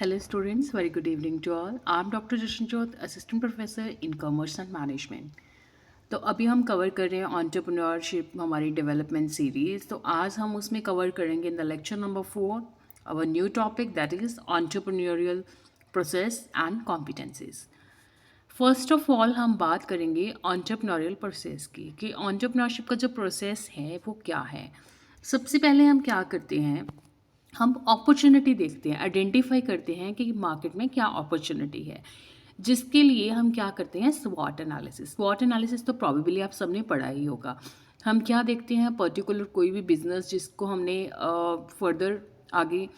Hello students, very good evening to all. I'm Dr. Jashanjot, Assistant Professor in Commerce and Management. तो अभी हम cover कर रहे हैं एंटरप्रेन्योरशिप हमारी डेवलपमेंट सीरीज़। तो आज हम उसमें कवर करेंगे in the lecture number 4 our new topic that is entrepreneurial process and competencies. First of all हम बात करेंगे एंटरप्रेन्योरियल प्रोसेस की कि एंटरप्रेन्योरशिप का जो प्रोसेस है वो क्या है। सबसे पहले हम क्या करते हैं, हम अपॉर्चुनिटी देखते हैं, आइडेंटिफाई करते हैं कि मार्केट में क्या अपॉर्चुनिटी है, जिसके लिए हम क्या करते हैं, स्वॉट एनालिसिस। स्वॉट एनालिसिस तो प्रॉबेबली आप सबने पढ़ा ही होगा। हम क्या देखते हैं, पर्टिकुलर कोई भी बिजनेस जिसको हमने फर्दर आगे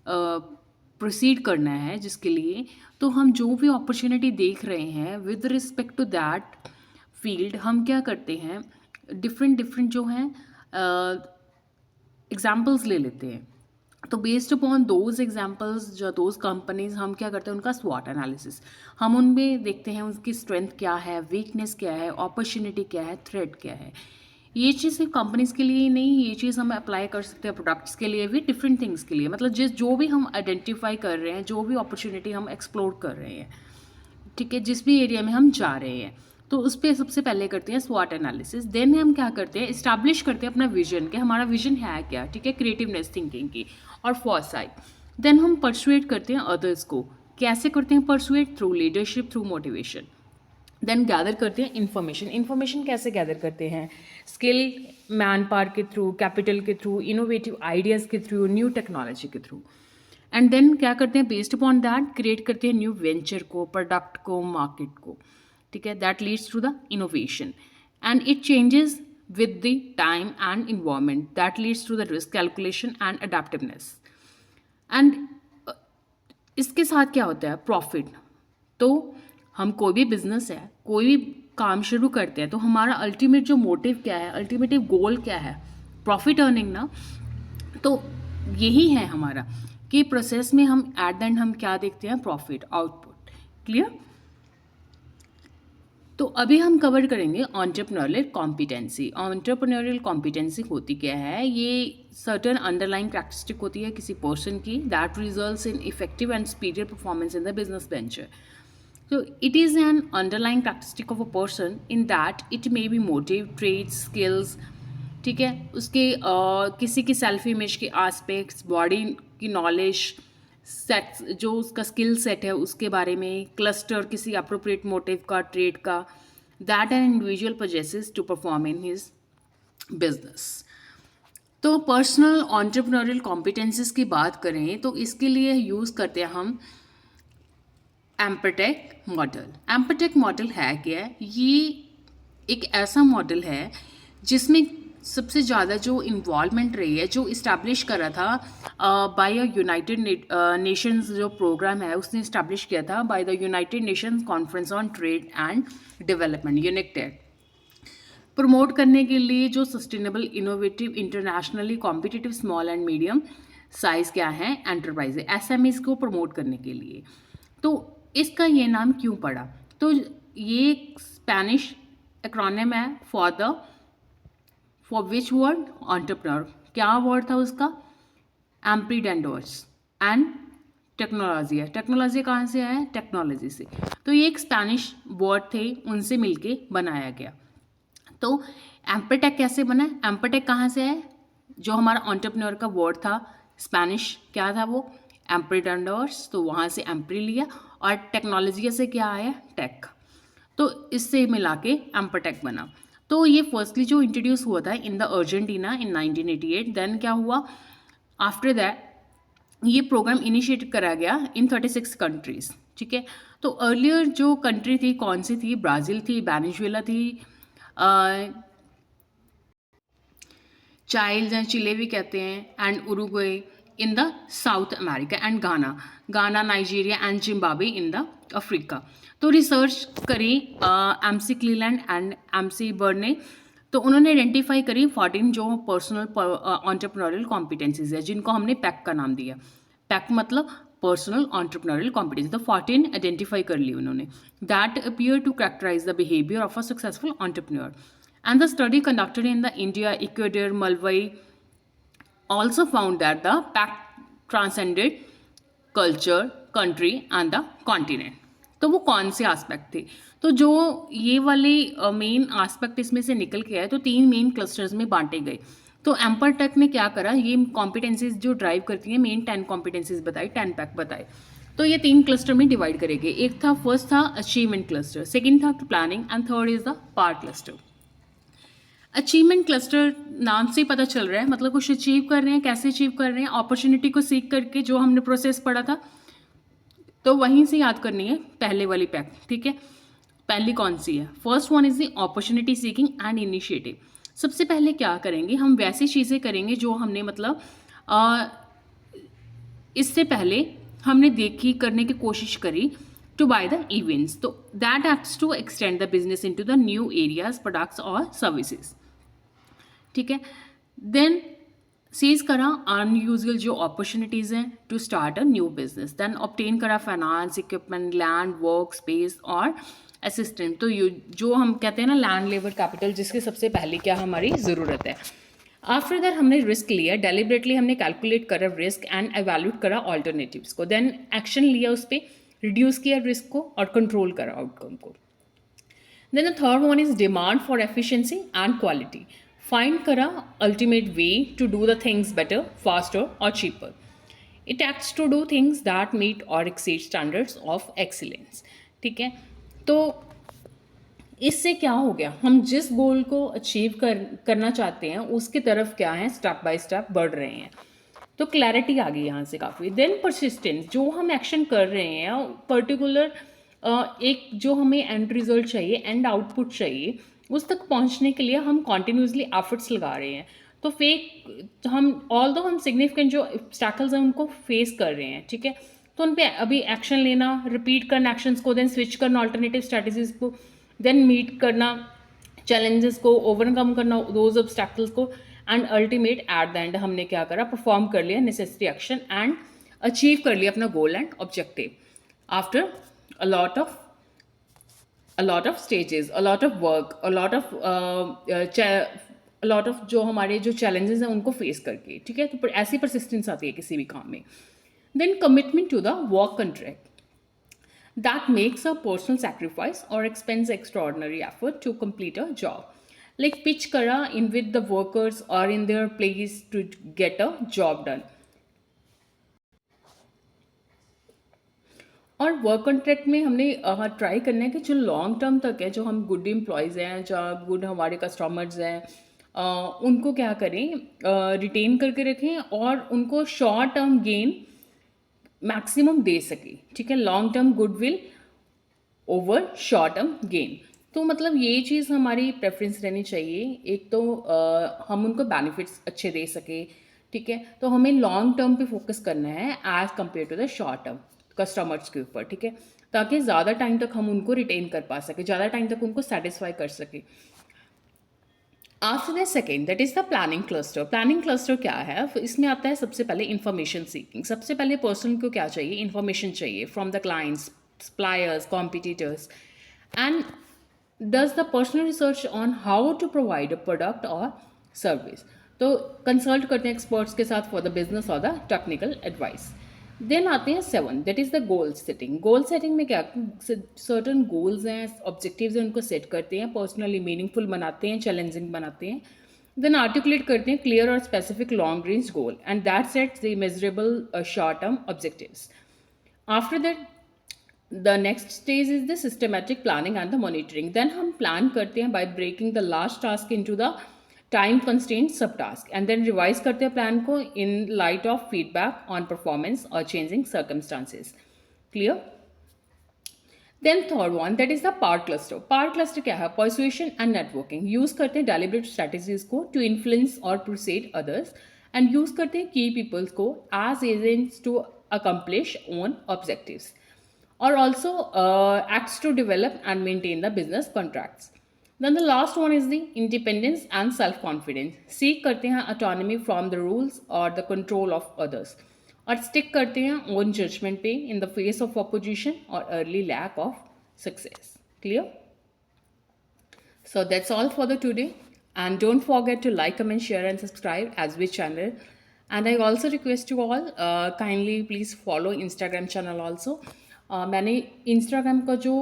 प्रोसीड करना है, जिसके लिए तो हम जो भी अपॉर्चुनिटी देख रहे हैं with respect to that field हम क्या करते हैं, डिफरेंट डिफरेंट जो हैं एग्जाम्पल्स ले लेते हैं। तो बेस्ड अपॉन दोज एग्जाम्पल्स जो दोज कंपनीज हम क्या करते हैं, उनका स्वॉट एनालिसिस हम उनमें देखते हैं, उनकी स्ट्रेंथ क्या है, वीकनेस क्या है, अपॉर्चुनिटी क्या है, थ्रेट क्या है। ये चीज़ सिर्फ कंपनीज के लिए ही नहीं, ये चीज़ हम अप्लाई कर सकते हैं प्रोडक्ट्स के लिए भी, डिफरेंट थिंग्स के लिए। मतलब जो भी हम आइडेंटिफाई कर रहे हैं, जो भी अपॉर्चुनिटी हम एक्सप्लोर कर रहे हैं, ठीक है, जिस भी एरिया में हम जा रहे हैं, तो उस पर सबसे पहले करते हैं स्वॉट एनालिसिस। देन हम क्या करते हैं, इस्टेब्लिश करते हैं अपना विजन कि हमारा विजन है क्या, ठीक है, क्रिएटिवनेस थिंकिंग की और फॉरसाइट। देन हम परसुएट करते हैं अदर्स को। कैसे करते हैं persuade? Through leadership, through motivation. Then gather करते हैं इन्फॉर्मेशन। इन्फॉर्मेशन कैसे गैदर करते हैं? स्किल मैन पावर के थ्रू, कैपिटल के थ्रू, इनोवेटिव आइडियाज़ के थ्रू, न्यू टेक्नोलॉजी के थ्रू। एंड देन क्या करते हैं, बेस्ड अपॉन दैट क्रिएट करते हैं न्यू वेंचर को, प्रोडक्ट को, मार्केट को, ठीक है। That leads to the innovation and it changes with the time and environment. That leads to the risk calculation and adaptiveness. And इसके साथ क्या होता है, प्रॉफिट। तो हम कोई भी बिजनेस है, कोई भी काम शुरू करते हैं, तो हमारा अल्टीमेट जो मोटिव क्या है, अल्टीमेटिव गोल क्या है, प्रॉफिट अर्निंग ना। तो यही है हमारा कि प्रोसेस में हम एट द एंड हम क्या देखते हैं, प्रॉफिट, आउटपुट। क्लियर? तो अभी हम कवर करेंगे एंटरप्रेन्योरियल कॉम्पिटेंसी। एंटरप्रेन्योरियल कॉम्पिटेंसी होती क्या है? ये सर्टेन अंडरलाइंग कैरेक्टरिस्टिक होती है किसी पर्सन की that results in effective and superior performance in the business venture. So it is an underlying characteristic of a person in that it may be motive, traits, skills, ठीक है, उसके किसी की self image के aspects, body की knowledge set, जो उसका skill set है उसके बारे में, क्लस्टर किसी अप्रोप्रिएट मोटिव का, ट्रेड का, that an individual possesses to perform in his business. तो पर्सनल एंटरप्रेन्योरियल कॉम्पिटेंसीज की बात करें तो इसके लिए यूज़ करते हैं हम एम्पटेक मॉडल। एम्पटेक मॉडल है क्या है? ये एक ऐसा मॉडल है जिसमें सबसे ज़्यादा जो इन्वॉल्वमेंट रही है, जो इस्टेब्लिश करा था बाय यूनाइटेड नेशंस, जो प्रोग्राम है उसने इस्टेब्लिश किया था by the United Nations conference on trade and development, united, promote करने के लिए जो sustainable, innovative, internationally competitive small and medium size क्या है, एंटरप्राइज, एसएमईज को प्रमोट करने के लिए। तो इसका ये नाम क्यों पड़ा? तो ये स्पेनिश एक्रोनिम है फॉर विच वर्ड, एंटरप्रेन्योर। क्या वर्ड था उसका? एम्प्रीडेंडोर्स एंड टेक्नोलॉजी है। टेक्नोलॉजी कहाँ से आया? टेक्नोलॉजी से। तो ये एक स्पेनिश वर्ड थे, उनसे मिलके बनाया गया। तो एम्पटेक कैसे बना? एम्पटेक कहाँ से है? जो हमारा एंटरप्रेन्योर का वर्ड था स्पेनिश, क्या था वो? एम्प्रीडेंडोर्स। तो वहाँ से एम्प्री लिया और टेक्नोलॉजी से क्या आया? टेक। तो इससे मिला के एम्पटेक बना। तो ये फर्स्टली जो इंट्रोड्यूस हुआ था in the Argentina in 1988। Then क्या हुआ, आफ्टर दैट ये प्रोग्राम इनिशिएट करा गया इन 36 कंट्रीज, ठीक है। तो अर्लियर जो कंट्री थी कौन सी थी? ब्राज़ील थी, वेनेजुएला थी, चाइल्ड या चिले भी कहते हैं, and Uruguay in the South America, and Ghana, Nigeria and Zimbabwe in the Africa. तो रिसर्च करी McClelland and McBird ने। तो उन्होंने आइडेंटिफाई करी 14 जो पर्सनल एंटरप्रेन्योरियल कॉम्पिटेंसीज है, जिनको हमने पैक का नाम दिया। पैक मतलब पर्सनल एंटरप्रेन्योरियल कॉम्पिटेंसी। तो 14 आइडेंटिफाई कर ली उन्होंने, that appear to characterise the behaviour of a successful entrepreneur. And the study conducted in the India, Ecuador, Malawi also found that the pact transcended culture, country and the continent. तो वो कौन से aspect थे? तो जो ये वाले main aspect इसमें से निकल के आए तो 3 मेन क्लस्टर्स में बांटे गए। तो एम्पर टेक ने क्या करा, ये कॉम्पिटेंसीज जो ड्राइव करती हैं मेन 10 कॉम्पिटेंसीज बताई, 10 पैक बताए। तो ये 3 क्लस्टर में डिवाइड करेंगे। एक था, फर्स्ट था अचीवमेंट क्लस्टर, सेकेंड था planning and third is the part cluster. Achievement cluster नाम से ही पता चल रहा है, मतलब कुछ अचीव कर रहे हैं। कैसे अचीव कर रहे हैं? अपॉर्चुनिटी को सीख करके, जो हमने प्रोसेस पढ़ा था तो वहीं से याद करनी है पहले वाली पैक, ठीक है। पहली कौन सी है? First one is the opportunity seeking and initiative. सबसे पहले क्या करेंगे, हम वैसी चीज़ें करेंगे जो हमने मतलब इससे पहले हमने देखी, करने की कोशिश करी, टू बाय द इवेंट्स। तो that acts to extend the business into the new areas, products और सर्विसेज, ठीक है। देन सीज करा अनयूजुअल जो अपॉर्चुनिटीज़ हैं to start a new business. Then obtain करा finance, equipment, land, work space और assistant. तो जो हम कहते हैं ना लैंड, लेबर, कैपिटल, जिसकी सबसे पहले क्या हमारी ज़रूरत है। आफ्टर दैट हमने रिस्क लिया, डेलिबरेटली हमने कैलकुलेट करा रिस्क एंड एवेल्यूट करा ऑल्टरनेटिव्स को। देन एक्शन लिया, उस पर रिड्यूस किया रिस्क को और कंट्रोल करा आउटकम को। Then the third one is demand for efficiency and quality. Find करा ultimate way to do the things better, faster or cheaper. It acts to do things that meet or exceed standards of excellence. ठीक है, तो इससे क्या हो गया, हम जिस गोल को अचीव करना चाहते हैं उसकी तरफ क्या है, स्टेप बाय स्टेप बढ़ रहे हैं। तो क्लैरिटी आ गई यहाँ से काफ़ी। देन परसिस्टेंस, जो हम एक्शन कर रहे हैं पर्टिकुलर एक जो हमें एंड रिजल्ट चाहिए, एंड आउटपुट चाहिए, उस तक पहुँचने के लिए हम कॉन्टिन्यूसली एफर्ट्स लगा रहे हैं। तो हम ऑल्दो हम सिग्निफिकेंट जो ऑब्स्टैकल्स हैं उनको फेस कर रहे हैं, ठीक है। तो उन पे अभी एक्शन लेना, रिपीट करना एक्शंस को, देन स्विच करना ऑल्टरनेटिव स्ट्रैटेजीज को, देन मीट करना चैलेंजेस को, ओवरकम करना दोज ऑब्स्टैकल्स को, and ultimate at the end हमने क्या करा, परफॉर्म कर लिया नेसेसरी एक्शन एंड अचीव कर लिया अपना goal and objective after a lot of stages, a lot of work, a lot of जो हमारे जो challenges हैं उनको face करके, ठीक है। तो ऐसी persistence आती है किसी भी काम में। Then commitment to the work contract that makes a personal sacrifice or expends extraordinary effort to complete a job. Like pitch करा in with the workers or in their place to get a job done. और work contract में हमने try करना है कि जो long term तक है, जो हम गुड एम्प्लॉयज़ हैं, जो गुड हमारे कस्टमर्स हैं, उनको क्या करें, रिटेन करके रखें और उनको शॉर्ट टर्म गेन मैक्सिमम दे सके, ठीक है। Long term goodwill over short term gain. तो मतलब ये चीज़ हमारी प्रेफरेंस रहनी चाहिए। एक तो हम उनको बेनिफिट्स अच्छे दे सके, ठीक है। तो हमें लॉन्ग टर्म पे फोकस करना है as compare to the short term customers के ऊपर, ठीक है, ताकि ज़्यादा टाइम तक हम उनको रिटेन कर पा सके, ज़्यादा टाइम तक उनको सेटिस्फाई कर सके। After the second that is the planning cluster. Planning cluster क्या है, इसमें आता है सबसे पहले इंफॉर्मेशन सीकिंग। सबसे पहले पर्सन को क्या चाहिए, इंफॉर्मेशन चाहिए from the clients, suppliers, competitors, and does the personal research on how to provide a product और सर्विस। तो कंसल्ट करते हैं एक्सपर्ट्स के साथ फॉर द बिजनेस और द टेक्निकल एडवाइस। देन आते हैं 7 that is the goal setting. Goal setting में क्या, सर्टन गोल्स हैं, ऑब्जेक्टिव्स हैं, उनको सेट करते हैं, पर्सनली मीनिंगफुल बनाते हैं, चैलेंजिंग बनाते हैं। देन आर्टिकुलेट करते हैं क्लियर और specific long range goal and that sets the measurable short term objectives. After that the next stage is the systematic planning and the monitoring. Then हम plan करते हैं by breaking the last task into the time constraint sub task and then revise करते हैं plan को in light of feedback on performance और changing circumstances. Clear? Then third one that is the part cluster. Part cluster क्या है, persuasion and networking. Use करते हैं deliberate strategies को to influence और परsuade अदर्स एंड यूज करते हैं की पीपल्स को as agents to accomplish own objectives और also acts to develop and maintain the business contracts. Then the last one is the independence and self-confidence. सीख करते हैं autonomy from the rules or the control of others. और stick करते हैं own judgment पे in the face of opposition or early lack of success. Clear? So that's all for the today. And don't forget to like, comment, share and subscribe as we channel and I also request you all kindly please follow Instagram channel also. मैंने Instagram का जो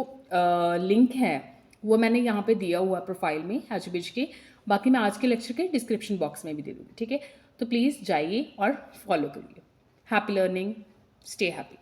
link है वो मैंने यहाँ पे दिया हुआ है प्रोफाइल में एच के। बाकी मैं आज के लेक्चर के डिस्क्रिप्शन बॉक्स में भी दे दूँगी, ठीक है। तो प्लीज़ जाइए और फॉलो करिए। Happy learning, stay happy.